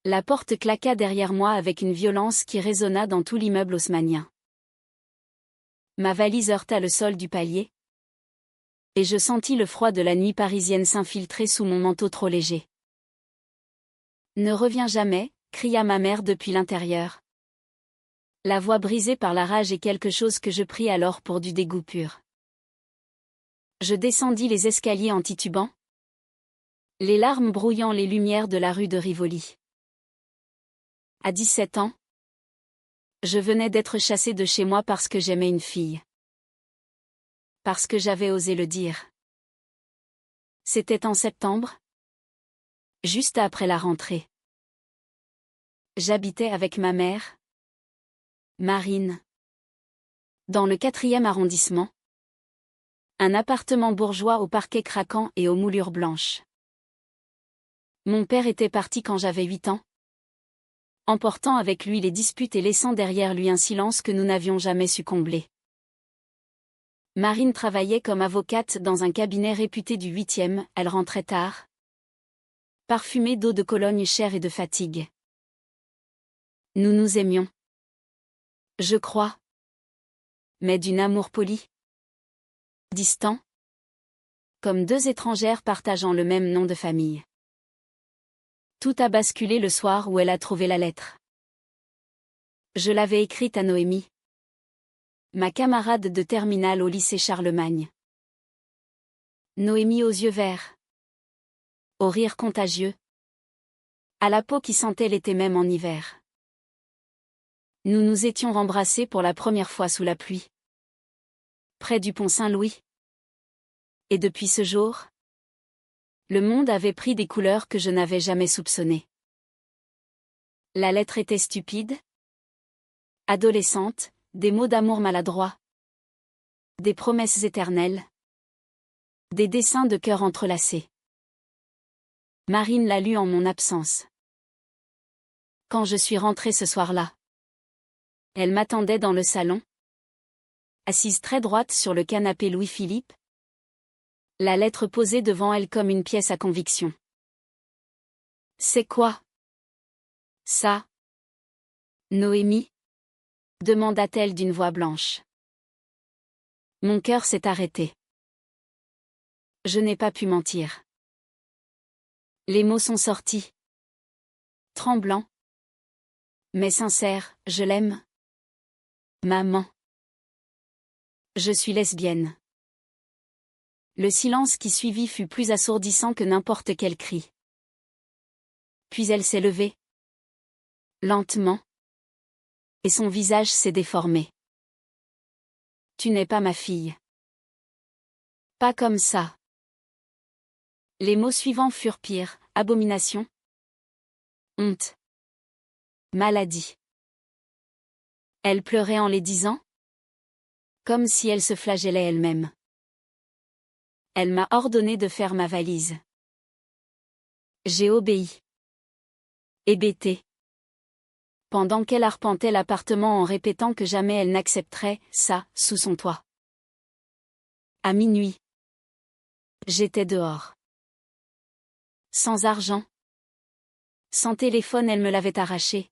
La porte claqua derrière moi avec une violence qui résonna dans tout l'immeuble haussmannien. Ma valise heurta le sol du palier. Et je sentis le froid de la nuit parisienne s'infiltrer sous mon manteau trop léger. Ne reviens jamais, cria ma mère depuis l'intérieur. La voix brisée par la rage est quelque chose que je pris alors pour du dégoût pur. Je descendis les escaliers en titubant, les larmes brouillant les lumières de la rue de Rivoli. À 17 ans, je venais d'être chassée de chez moi parce que j'aimais une fille. Parce que j'avais osé le dire. C'était en septembre, juste après la rentrée. J'habitais avec ma mère, Marine, dans le 4e arrondissement. Un appartement bourgeois au parquet craquant et aux moulures blanches. Mon père était parti quand j'avais 8 ans, emportant avec lui les disputes et laissant derrière lui un silence que nous n'avions jamais su combler. Marine travaillait comme avocate dans un cabinet réputé du 8e, elle rentrait tard, parfumée d'eau de Cologne chère et de fatigue. Nous nous aimions. Je crois. Mais d'une amour poli. Distant. Comme deux étrangères partageant le même nom de famille. Tout a basculé le soir où elle a trouvé la lettre. Je l'avais écrite à Noémie, ma camarade de terminale au lycée Charlemagne. Noémie aux yeux verts, au rire contagieux, à la peau qui sentait l'été même en hiver. Nous nous étions embrassés pour la première fois sous la pluie, près du pont Saint-Louis. Et depuis ce jour, le monde avait pris des couleurs que je n'avais jamais soupçonnées. La lettre était stupide, adolescente, des mots d'amour maladroits, des promesses éternelles, des dessins de cœur entrelacés. Marine l'a lu en mon absence. Quand je suis rentrée ce soir-là, elle m'attendait dans le salon, assise très droite sur le canapé Louis-Philippe, la lettre posée devant elle comme une pièce à conviction. « C'est quoi ça, Noémie ?» demanda-t-elle d'une voix blanche. Mon cœur s'est arrêté. Je n'ai pas pu mentir. Les mots sont sortis. Tremblants. Mais sincères, je l'aime. Maman. Je suis lesbienne. Le silence qui suivit fut plus assourdissant que n'importe quel cri. Puis elle s'est levée. Lentement. Et son visage s'est déformé. Tu n'es pas ma fille. Pas comme ça. Les mots suivants furent pires, abomination, honte, maladie. Elle pleurait en les disant, comme si elle se flagellait elle-même. Elle m'a ordonné de faire ma valise. J'ai obéi. Hébétée. Pendant qu'elle arpentait l'appartement en répétant que jamais elle n'accepterait ça sous son toit. À minuit. J'étais dehors. Sans argent. Sans téléphone, elle me l'avait arraché.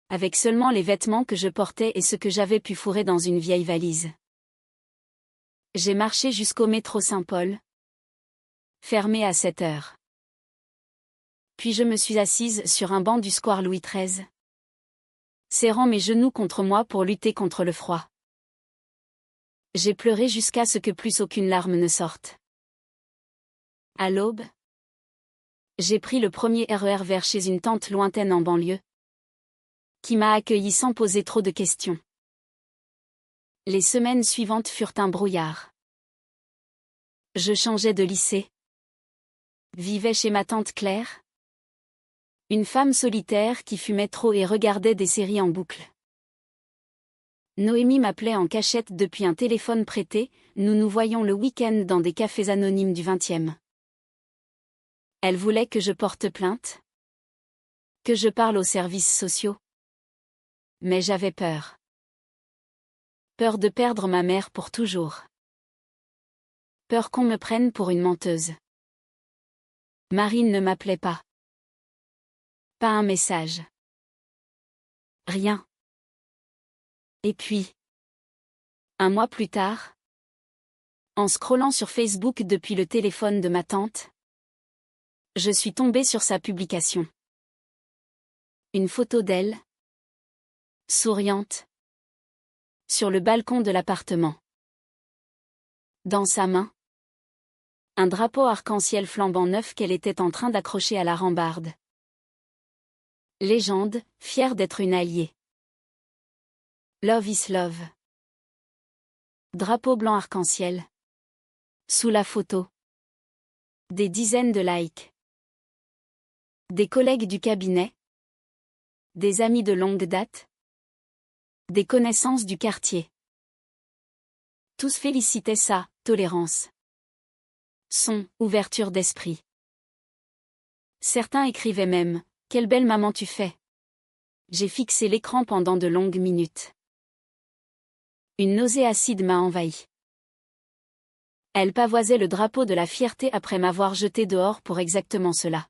Avec seulement les vêtements que je portais et ce que j'avais pu fourrer dans une vieille valise. J'ai marché jusqu'au métro Saint-Paul. Fermé à 7 heures. Puis je me suis assise sur un banc du square Louis XIII. Serrant mes genoux contre moi pour lutter contre le froid. J'ai pleuré jusqu'à ce que plus aucune larme ne sorte. À l'aube, j'ai pris le premier RER vers chez une tante lointaine en banlieue, qui m'a accueilli sans poser trop de questions. Les semaines suivantes furent un brouillard. Je changeais de lycée. Vivais chez ma tante Claire. Une femme solitaire qui fumait trop et regardait des séries en boucle. Noémie m'appelait en cachette depuis un téléphone prêté, nous nous voyions le week-end dans des cafés anonymes du 20e. Elle voulait que je porte plainte. Que je parle aux services sociaux. Mais j'avais peur. Peur de perdre ma mère pour toujours. Peur qu'on me prenne pour une menteuse. Marine ne m'appelait pas. Pas un message. Rien. Et puis, un mois plus tard, en scrollant sur Facebook depuis le téléphone de ma tante, je suis tombée sur sa publication. Une photo d'elle, souriante, sur le balcon de l'appartement. Dans sa main, un drapeau arc-en-ciel flambant neuf qu'elle était en train d'accrocher à la rambarde. Légende, fière d'être une alliée. Love is love. Drapeau blanc arc-en-ciel. Sous la photo. Des dizaines de likes. Des collègues du cabinet. Des amis de longue date. Des connaissances du quartier. Tous félicitaient sa tolérance. Son ouverture d'esprit. Certains écrivaient même « Quelle belle maman tu fais !» J'ai fixé l'écran pendant de longues minutes. Une nausée acide m'a envahi. Elle pavoisait le drapeau de la fierté après m'avoir jeté dehors pour exactement cela.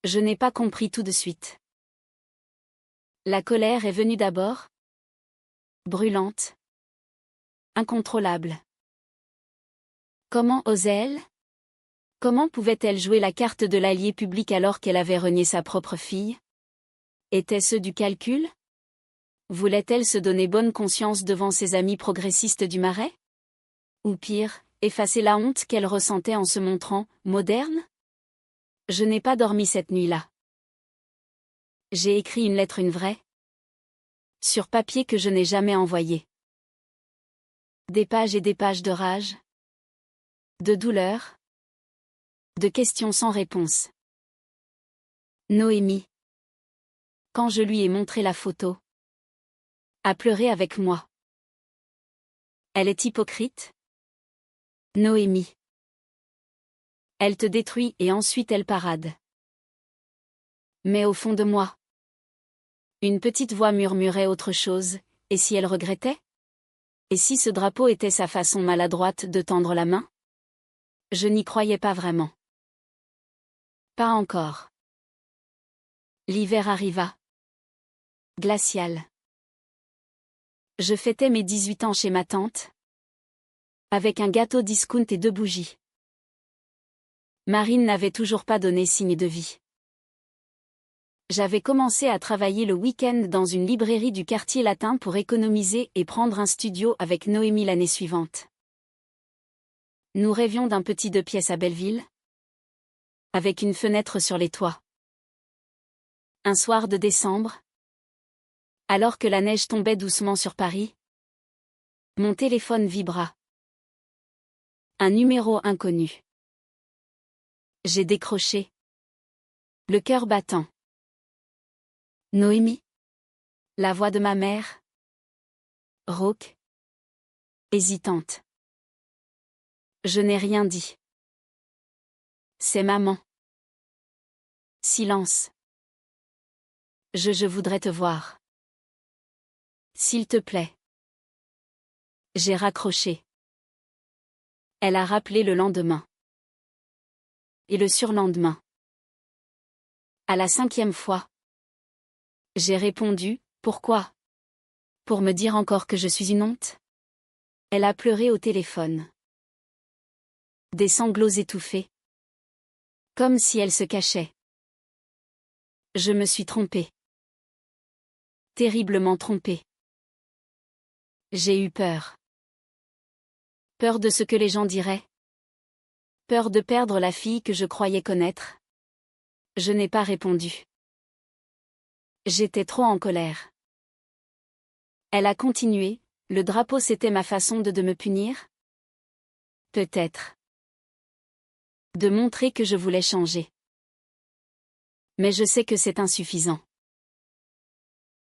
Je n'ai pas compris tout de suite. La colère est venue d'abord. Brûlante. Incontrôlable. Comment osait-elle ? Comment pouvait-elle jouer la carte de l'allié public alors qu'elle avait renié sa propre fille ? Était-ce du calcul ? Voulait-elle se donner bonne conscience devant ses amis progressistes du Marais ? Ou pire, effacer la honte qu'elle ressentait en se montrant moderne ? Je n'ai pas dormi cette nuit-là. J'ai écrit une lettre, une vraie, sur papier que je n'ai jamais envoyée. Des pages et des pages de rage, de douleur, de questions sans réponse. Noémie, quand je lui ai montré la photo, a pleuré avec moi. Elle est hypocrite ? Noémie. Elle te détruit et ensuite elle parade. Mais au fond de moi, une petite voix murmurait autre chose, et si elle regrettait ? Et si ce drapeau était sa façon maladroite de tendre la main ? Je n'y croyais pas vraiment. Pas encore. L'hiver arriva. Glacial. Je fêtais mes 18 ans chez ma tante, avec un gâteau discount et 2 bougies. Marine n'avait toujours pas donné signe de vie. J'avais commencé à travailler le week-end dans une librairie du quartier latin pour économiser et prendre un studio avec Noémie l'année suivante. Nous rêvions d'un petit 2 pièces à Belleville, avec une fenêtre sur les toits. Un soir de décembre, alors que la neige tombait doucement sur Paris, mon téléphone vibra. Un numéro inconnu. J'ai décroché. Le cœur battant. Noémie ? La voix de ma mère. Rauque. Hésitante. Je n'ai rien dit. C'est maman. Silence. Je voudrais te voir. S'il te plaît. J'ai raccroché. Elle a rappelé le lendemain. Et le surlendemain. À la 5e fois. J'ai répondu, pourquoi ? Pour me dire encore que je suis une honte ? Elle a pleuré au téléphone. Des sanglots étouffés. Comme si elle se cachait. Je me suis trompée. Terriblement trompée. J'ai eu peur. Peur de ce que les gens diraient. Peur de perdre la fille que je croyais connaître. Je n'ai pas répondu. J'étais trop en colère. Elle a continué, le drapeau c'était ma façon de me punir ? Peut-être. De montrer que je voulais changer. Mais je sais que c'est insuffisant.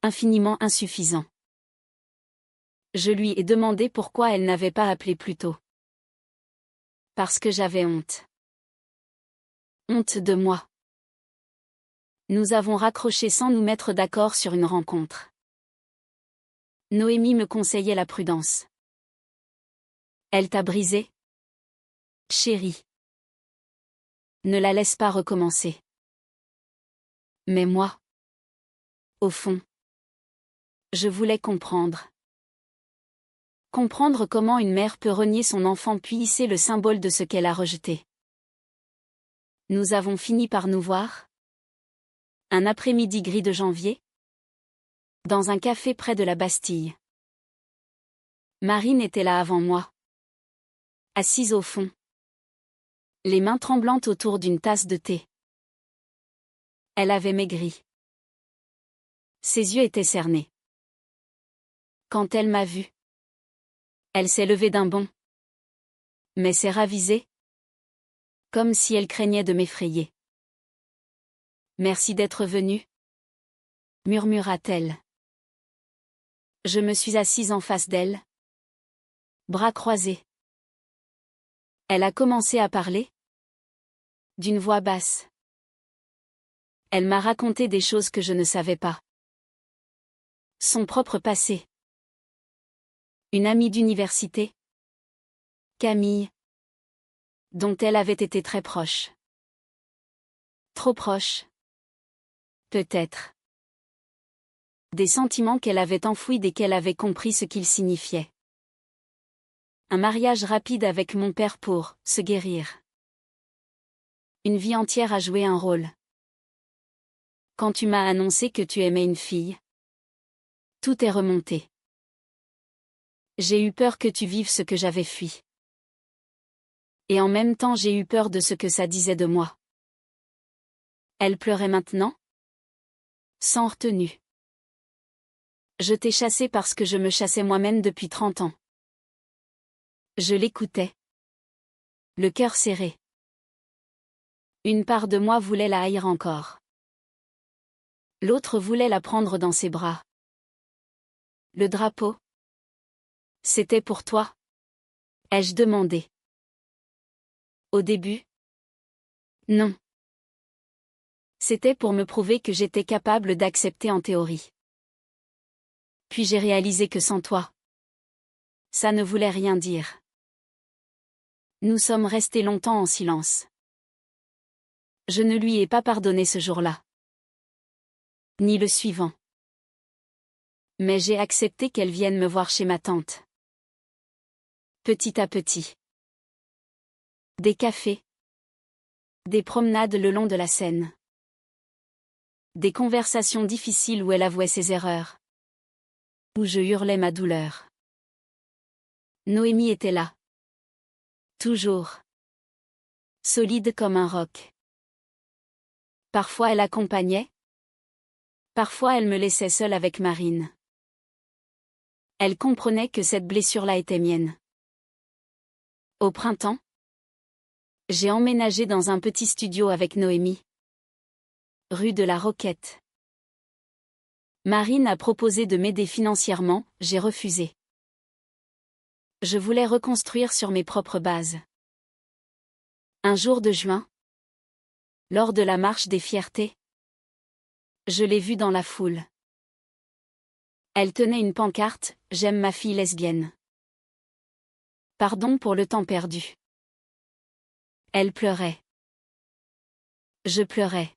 Infiniment insuffisant. Je lui ai demandé pourquoi elle n'avait pas appelé plus tôt. Parce que j'avais honte. Honte de moi. Nous avons raccroché sans nous mettre d'accord sur une rencontre. Noémie me conseillait la prudence. Elle t'a brisé ? Chérie. Ne la laisse pas recommencer. Mais moi, au fond, je voulais comprendre. Comprendre comment une mère peut renier son enfant puis hisser le symbole de ce qu'elle a rejeté. Nous avons fini par nous voir. Un après-midi gris de janvier. Dans un café près de la Bastille. Marine était là avant moi. Assise au fond. Les mains tremblantes autour d'une tasse de thé. Elle avait maigri. Ses yeux étaient cernés. Quand elle m'a vue, elle s'est levée d'un bond. Mais s'est ravisée. Comme si elle craignait de m'effrayer. Merci d'être venue, murmura-t-elle. Je me suis assise en face d'elle. Bras croisés. Elle a commencé à parler. D'une voix basse. Elle m'a raconté des choses que je ne savais pas. Son propre passé. Une amie d'université. Camille. Dont elle avait été très proche. Trop proche. Peut-être. Des sentiments qu'elle avait enfouis dès qu'elle avait compris ce qu'ils signifiaient. Un mariage rapide avec mon père pour se guérir. Une vie entière a joué un rôle. Quand tu m'as annoncé que tu aimais une fille, tout est remonté. J'ai eu peur que tu vives ce que j'avais fui. Et en même temps j'ai eu peur de ce que ça disait de moi. Elle pleurait maintenant? Sans retenue. Je t'ai chassé parce que je me chassais moi-même depuis 30 ans. Je l'écoutais. Le cœur serré. Une part de moi voulait la haïr encore. L'autre voulait la prendre dans ses bras. Le drapeau? C'était pour toi? Ai-je demandé. Au début? Non. C'était pour me prouver que j'étais capable d'accepter en théorie. Puis j'ai réalisé que sans toi, ça ne voulait rien dire. Nous sommes restés longtemps en silence. Je ne lui ai pas pardonné ce jour-là. Ni le suivant. Mais j'ai accepté qu'elle vienne me voir chez ma tante. Petit à petit. Des cafés. Des promenades le long de la Seine. Des conversations difficiles où elle avouait ses erreurs. Où je hurlais ma douleur. Noémie était là. Toujours. Solide comme un roc. Parfois elle accompagnait. Parfois elle me laissait seule avec Marine. Elle comprenait que cette blessure-là était mienne. Au printemps, j'ai emménagé dans un petit studio avec Noémie. Rue de la Roquette. Marine a proposé de m'aider financièrement, j'ai refusé. Je voulais reconstruire sur mes propres bases. Un jour de juin, lors de la marche des fiertés, je l'ai vue dans la foule. Elle tenait une pancarte « J'aime ma fille lesbienne. Pardon pour le temps perdu. » Elle pleurait. Je pleurais.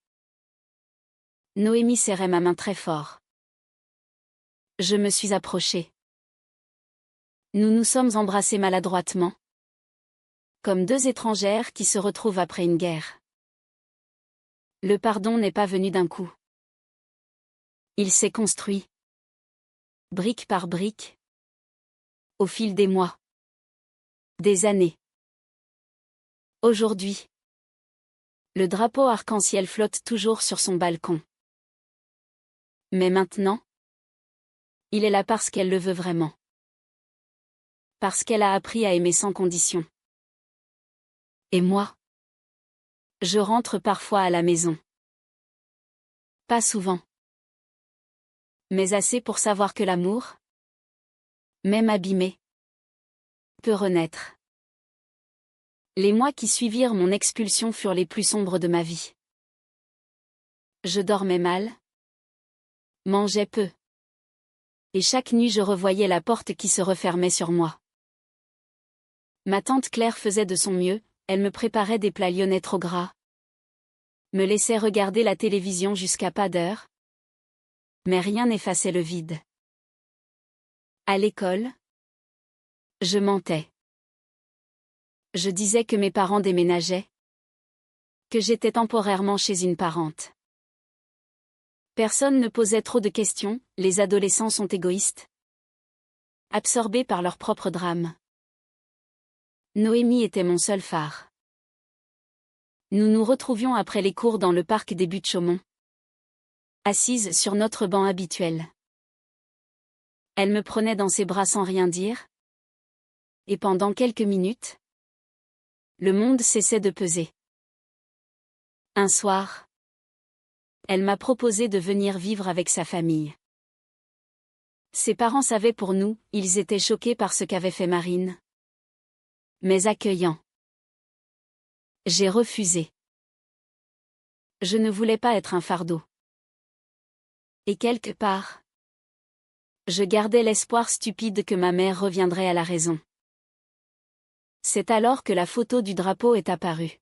Noémie serrait ma main très fort. Je me suis approchée. Nous nous sommes embrassés maladroitement. Comme deux étrangères qui se retrouvent après une guerre. Le pardon n'est pas venu d'un coup. Il s'est construit. Brique par brique. Au fil des mois. Des années. Aujourd'hui. Le drapeau arc-en-ciel flotte toujours sur son balcon. Mais maintenant, il est là parce qu'elle le veut vraiment. Parce qu'elle a appris à aimer sans condition. Et moi? Je rentre parfois à la maison. Pas souvent. Mais assez pour savoir que l'amour, même abîmé, peut renaître. Les mois qui suivirent mon expulsion furent les plus sombres de ma vie. Je dormais mal, mangeais peu. Et chaque nuit je revoyais la porte qui se refermait sur moi. Ma tante Claire faisait de son mieux, elle me préparait des plats lyonnais trop gras. me laissait regarder la télévision jusqu'à pas d'heure. Mais rien n'effaçait le vide. À l'école, je mentais. Je disais que mes parents déménageaient, que j'étais temporairement chez une parente. Personne ne posait trop de questions, les adolescents sont égoïstes, absorbés par leur propre drame. Noémie était mon seul phare. Nous nous retrouvions après les cours dans le parc des Buttes-Chaumont, assise sur notre banc habituel. Elle me prenait dans ses bras sans rien dire, et pendant quelques minutes, le monde cessait de peser. Un soir, elle m'a proposé de venir vivre avec sa famille. Ses parents savaient pour nous, ils étaient choqués par ce qu'avait fait Marine. Mais accueillants. J'ai refusé. Je ne voulais pas être un fardeau. Et quelque part, je gardais l'espoir stupide que ma mère reviendrait à la raison. C'est alors que la photo du drapeau est apparue.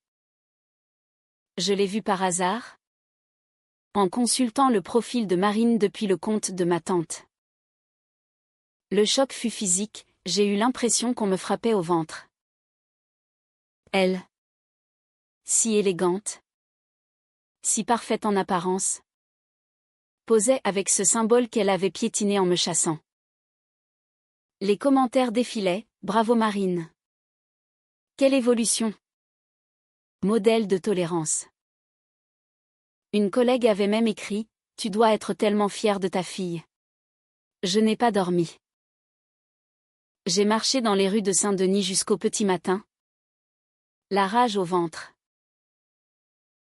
Je l'ai vue par hasard, en consultant le profil de Marine depuis le compte de ma tante. Le choc fut physique, j'ai eu l'impression qu'on me frappait au ventre. Elle, si élégante, si parfaite en apparence, posait avec ce symbole qu'elle avait piétiné en me chassant. Les commentaires défilaient, bravo Marine. Quelle évolution! Modèle de tolérance. Une collègue avait même écrit, tu dois être tellement fière de ta fille. Je n'ai pas dormi. J'ai marché dans les rues de Saint-Denis jusqu'au petit matin. La rage au ventre.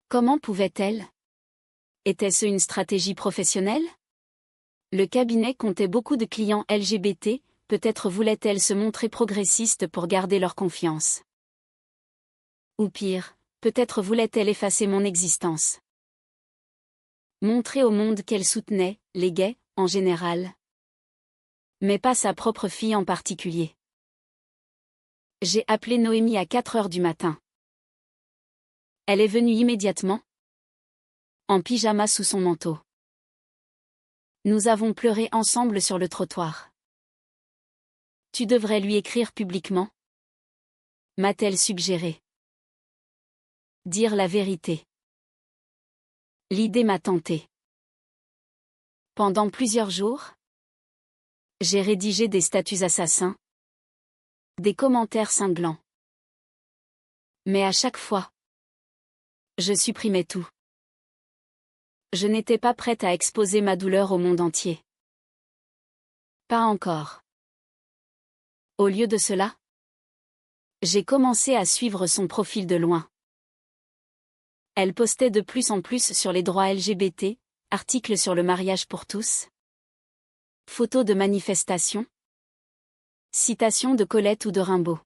Comment pouvait-elle? Était-ce une stratégie professionnelle? Le cabinet comptait beaucoup de clients LGBT, peut-être voulait-elle se montrer progressiste pour garder leur confiance. Ou pire, peut-être voulait-elle effacer mon existence. Montrer au monde qu'elle soutenait, les gays, en général. Mais pas sa propre fille en particulier. J'ai appelé Noémie à 4 heures du matin. Elle est venue immédiatement, en pyjama sous son manteau. Nous avons pleuré ensemble sur le trottoir. Tu devrais lui écrire publiquement, m'a-t-elle suggéré. Dire la vérité. L'idée m'a tentée. Pendant plusieurs jours, j'ai rédigé des statuts assassins, des commentaires cinglants. Mais à chaque fois, je supprimais tout. Je n'étais pas prête à exposer ma douleur au monde entier. Pas encore. Au lieu de cela, j'ai commencé à suivre son profil de loin. Elle postait de plus en plus sur les droits LGBT, articles sur le mariage pour tous, photos de manifestations, citations de Colette ou de Rimbaud.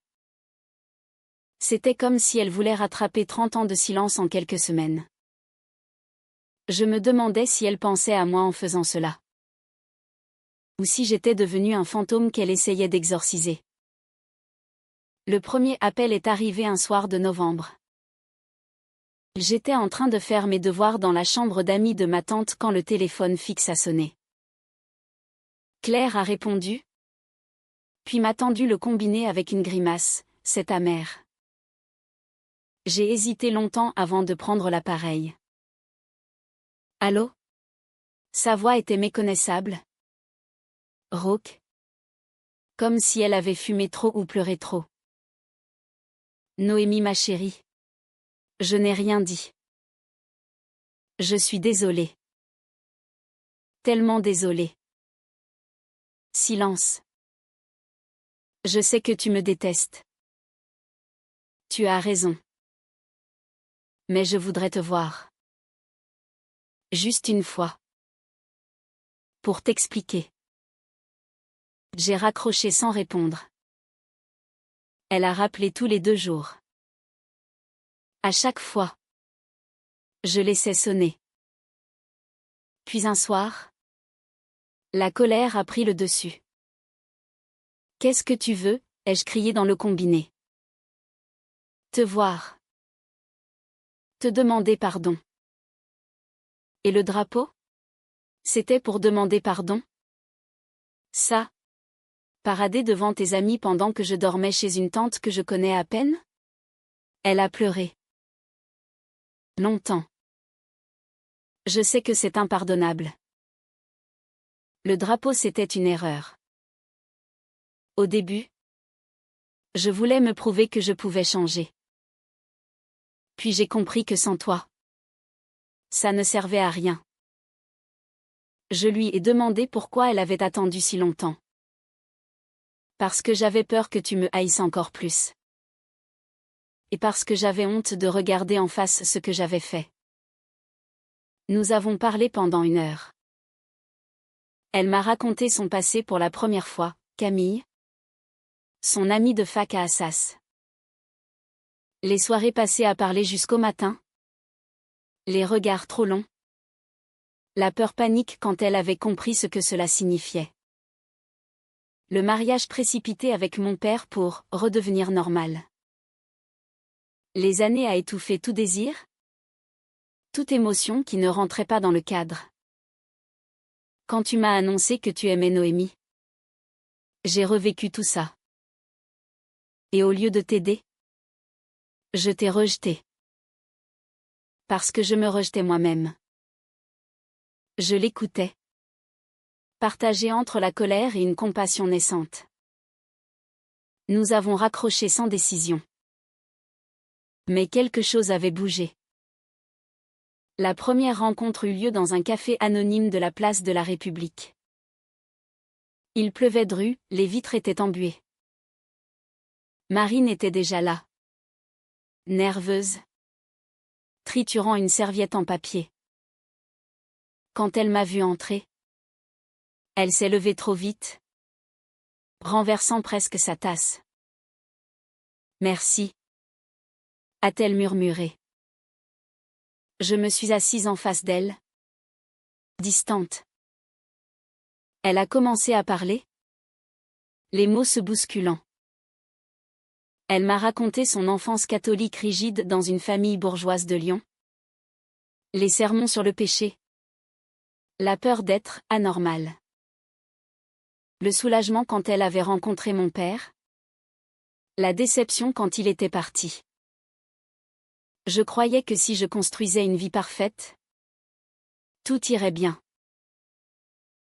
C'était comme si elle voulait rattraper 30 ans de silence en quelques semaines. Je me demandais si elle pensait à moi en faisant cela. Ou si j'étais devenu un fantôme qu'elle essayait d'exorciser. Le premier appel est arrivé un soir de novembre. J'étais en train de faire mes devoirs dans la chambre d'amis de ma tante quand le téléphone fixe a sonné. Claire a répondu, puis m'a tendu le combiné avec une grimace, c'est ta mère. J'ai hésité longtemps avant de prendre l'appareil. Allô? Sa voix était méconnaissable. Rauque. Comme si elle avait fumé trop ou pleuré trop. Noémie ma chérie. Je n'ai rien dit. Je suis désolée. Tellement désolée. Silence. Je sais que tu me détestes. Tu as raison. Mais je voudrais te voir. Juste une fois. Pour t'expliquer. J'ai raccroché sans répondre. Elle a rappelé tous les 2 jours. À chaque fois. Je laissais sonner. Puis un soir. La colère a pris le dessus. Qu'est-ce que tu veux? Ai-je crié dans le combiné. Te voir. Te demander pardon. Et le drapeau? C'était pour demander pardon? Ça? Parader devant tes amis pendant que je dormais chez une tante que je connais à peine? Elle a pleuré. Longtemps. Je sais que c'est impardonnable. Le drapeau, c'était une erreur. Au début, je voulais me prouver que je pouvais changer. Puis j'ai compris que sans toi, ça ne servait à rien. Je lui ai demandé pourquoi elle avait attendu si longtemps. Parce que j'avais peur que tu me haïsses encore plus. Et parce que j'avais honte de regarder en face ce que j'avais fait. Nous avons parlé pendant 1 heure. Elle m'a raconté son passé pour la première fois, Camille, son amie de fac à Assas. Les soirées passées à parler jusqu'au matin. Les regards trop longs. La peur panique quand elle avait compris ce que cela signifiait. Le mariage précipité avec mon père pour redevenir normal. Les années à étouffer tout désir. Toute émotion qui ne rentrait pas dans le cadre. Quand tu m'as annoncé que tu aimais Noémie, j'ai revécu tout ça. Et au lieu de t'aider, je t'ai rejeté. Parce que je me rejetais moi-même. Je l'écoutais. Partagé entre la colère et une compassion naissante. Nous avons raccroché sans décision. Mais quelque chose avait bougé. La première rencontre eut lieu dans un café anonyme de la place de la République. Il pleuvait dru, les vitres étaient embuées. Marine était déjà là. Nerveuse. Triturant une serviette en papier. Quand elle m'a vue entrer, elle s'est levée trop vite, renversant presque sa tasse. Merci, a-t-elle murmuré. Je me suis assise en face d'elle, distante. Elle a commencé à parler, les mots se bousculant. Elle m'a raconté son enfance catholique rigide dans une famille bourgeoise de Lyon. Les sermons sur le péché. La peur d'être anormale. Le soulagement quand elle avait rencontré mon père. La déception quand il était parti. Je croyais que si je construisais une vie parfaite, tout irait bien.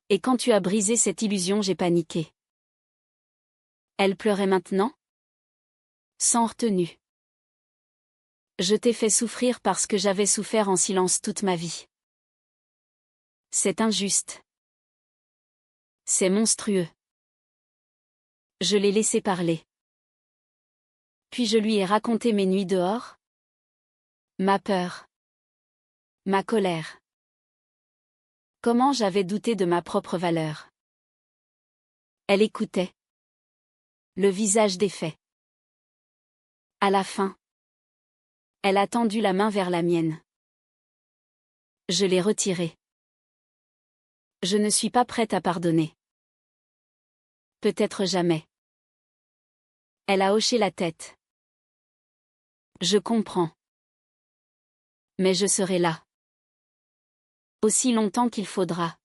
Et quand tu as brisé cette illusion, j'ai paniqué. Elle pleurait maintenant? Sans retenue. Je t'ai fait souffrir parce que j'avais souffert en silence toute ma vie. C'est injuste. C'est monstrueux. Je l'ai laissé parler. Puis je lui ai raconté mes nuits dehors. Ma peur. Ma colère. Comment j'avais douté de ma propre valeur. Elle écoutait. Le visage défait. À la fin, elle a tendu la main vers la mienne. Je l'ai retirée. Je ne suis pas prête à pardonner. Peut-être jamais. Elle a hoché la tête. Je comprends. Mais je serai là. Aussi longtemps qu'il faudra.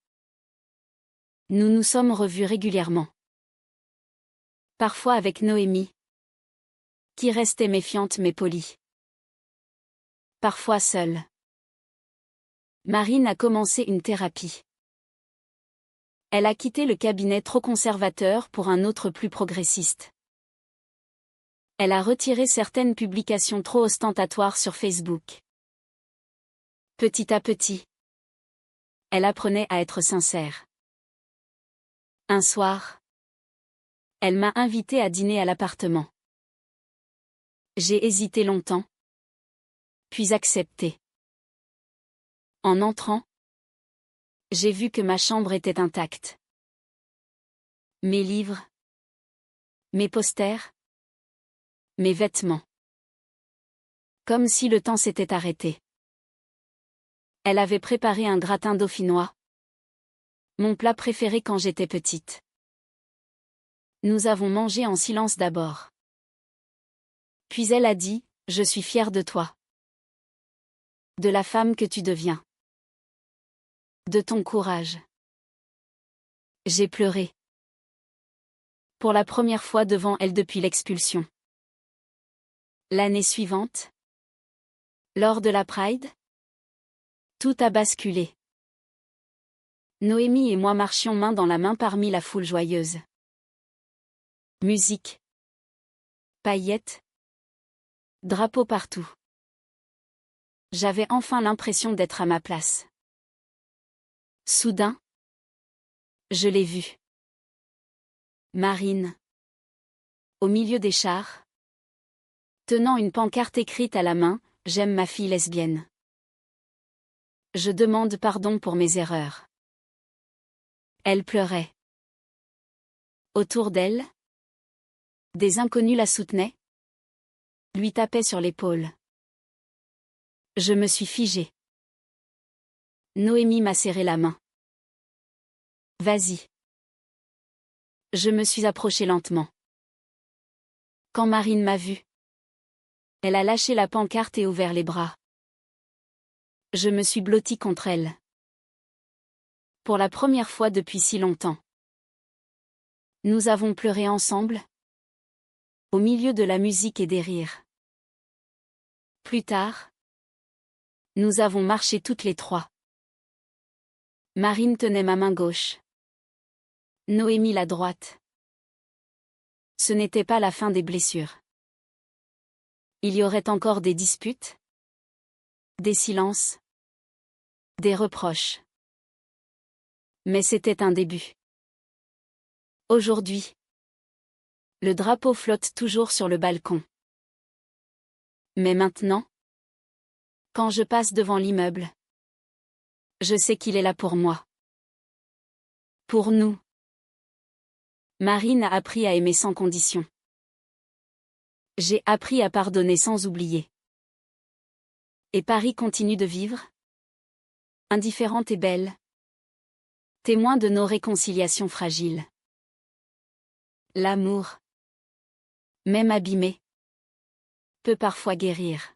Nous nous sommes revus régulièrement. Parfois avec Noémie, qui restait méfiante mais polie. Parfois seule. Marine a commencé une thérapie. Elle a quitté le cabinet trop conservateur pour un autre plus progressiste. Elle a retiré certaines publications trop ostentatoires sur Facebook. Petit à petit, elle apprenait à être sincère. Un soir, elle m'a invitée à dîner à l'appartement. J'ai hésité longtemps, puis accepté. En entrant, j'ai vu que ma chambre était intacte. Mes livres, mes posters, mes vêtements. Comme si le temps s'était arrêté. Elle avait préparé un gratin dauphinois. Mon plat préféré quand j'étais petite. Nous avons mangé en silence d'abord. Puis elle a dit, je suis fière de toi. De la femme que tu deviens. De ton courage. J'ai pleuré. Pour la première fois devant elle depuis l'expulsion. L'année suivante, lors de la Pride, tout a basculé. Noémie et moi marchions main dans la main parmi la foule joyeuse. Musique. Paillettes. Drapeaux partout. J'avais enfin l'impression d'être à ma place. Soudain, je l'ai vue. Marine. Au milieu des chars. Tenant une pancarte écrite à la main, « J'aime ma fille lesbienne. Je demande pardon pour mes erreurs. » Elle pleurait. Autour d'elle, des inconnus la soutenaient, lui tapaient sur l'épaule. Je me suis figée. Noémie m'a serré la main. Vas-y. Je me suis approchée lentement. Quand Marine m'a vue, elle a lâché la pancarte et ouvert les bras. Je me suis blottie contre elle. Pour la première fois depuis si longtemps. Nous avons pleuré ensemble, au milieu de la musique et des rires. Plus tard, nous avons marché toutes les trois. Marine tenait ma main gauche. Noémie la droite. Ce n'était pas la fin des blessures. Il y aurait encore des disputes, des silences, des reproches. Mais c'était un début. Aujourd'hui, le drapeau flotte toujours sur le balcon. Mais maintenant, quand je passe devant l'immeuble, je sais qu'il est là pour moi. Pour nous. Marine a appris à aimer sans condition. J'ai appris à pardonner sans oublier. Et Paris continue de vivre, indifférente et belle, témoin de nos réconciliations fragiles. L'amour, même abîmé, peut parfois guérir.